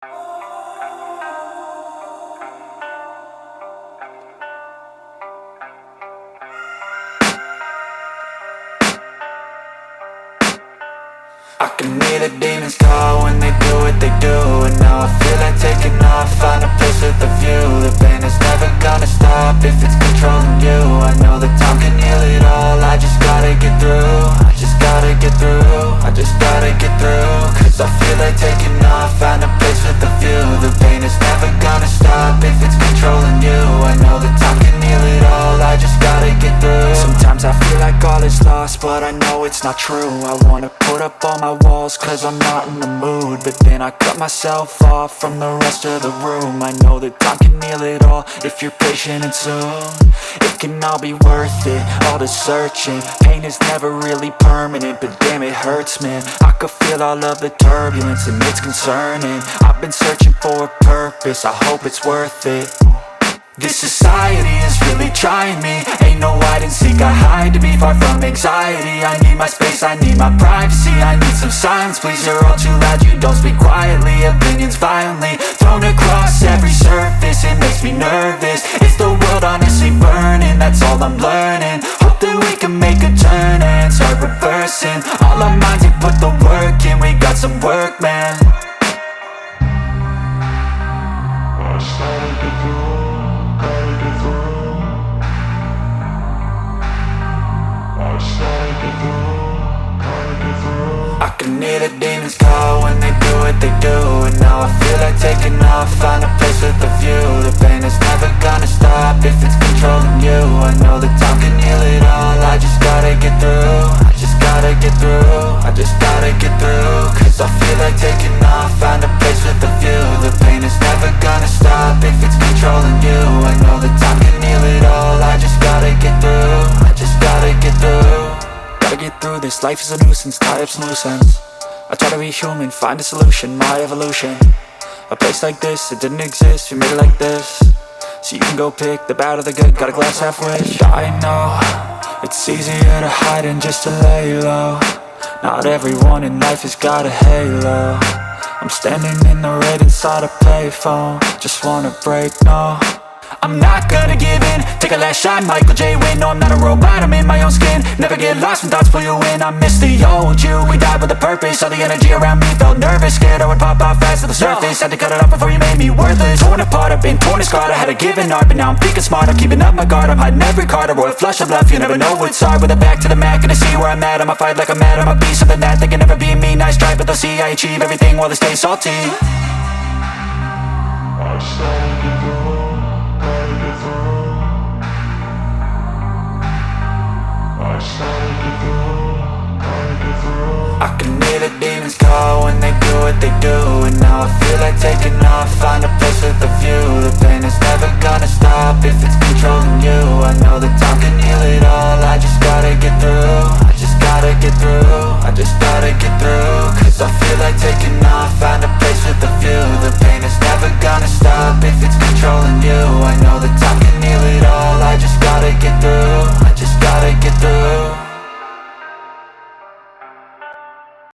I can hear the demons call when they do what they do. And now I feel like taking off, find a place with a view. The pain is never gonna stop if it's controlling you. I know that time can heal it all, I just gotta get through. I just gotta get through, I just gotta get through. Cause I feel like taking off, find a place with a view. The pain is never gonna stop if it's controlling you. I know that time can heal it all, I just gotta get through. Sometimes I feel like all is lost, but I know it's not true. I wanna put up all my walls cause I'm not in the mood, but then I cut myself off from the rest of the room. I know that time can heal it all if you're patient and soon it can all be worth it, all the searching. Pain is never really permanent, but damn it hurts, man. I could feel all of the turbulence and it's concerning. I've been searching for a purpose, I hope it's worth it. This society is really trying me. Ain't no hide and seek, I hide to be far from anxiety. I need my space, I need my privacy. I need some silence, please, you're all too loud. You don't speak quietly, opinions violently thrown across every surface. It makes me nervous, it's the world honestly burning. That's all I'm learning, hope that we can make a turn and start reversing. All our minds, we put the work in, we got some work, man. I started to grow. I can hear the demons call when they do what they do. And now I feel like taking off, find a place with a view. The pain is never gonna stop if it's controlling you. I know that time can heal it all, I just gotta get through. I just gotta get through, I just gotta get through. Cause I feel like taking off, find a place with a view. The pain is never gonna stop if it's controlling you. I know that time can heal it all, I just gotta get through. I just gotta get through. Gotta get through this, life is a nuisance, tie up some loose ends. I try to be human, find a solution, my evolution. A place like this, it didn't exist, we made it like this. So you can go pick the bad or the good, got a glass half wish. I know, it's easier to hide than just to lay low. Not everyone in life has got a halo. I'm standing in the red inside a payphone, just wanna break, no. I'm not gonna give in, take a last shot, Michael J. Win. No, I'm not a robot, I'm in my own skin. Never get lost when thoughts pull you in. I miss the old you, we died with a purpose. All the energy around me felt nervous, scared I would pop off fast to the surface. Had to cut it off before you made me worthless. Torn apart, I've been torn and scarred. I had a given art, but now I'm thinking smart. I'm keeping up my guard, I'm hiding every card. A royal flush of love, you never know what's hard. With a back to the mat, gonna see where I'm at. I'ma fight like I'm mad, I'ma be something that they can never be me. Nice try, but they'll see I achieve everything while they stay salty. I started to grow. I can hear the demons call when they do what they do. And now I feel like taking off, find a place with a view. The pain is never gonna stop if it's controlling you. I know that time can heal it all, I just gotta get through. I just gotta get through, I just gotta get through. Cause I feel like taking off, find a place with a view. The pain is never gonna stop if it's controlling you. I know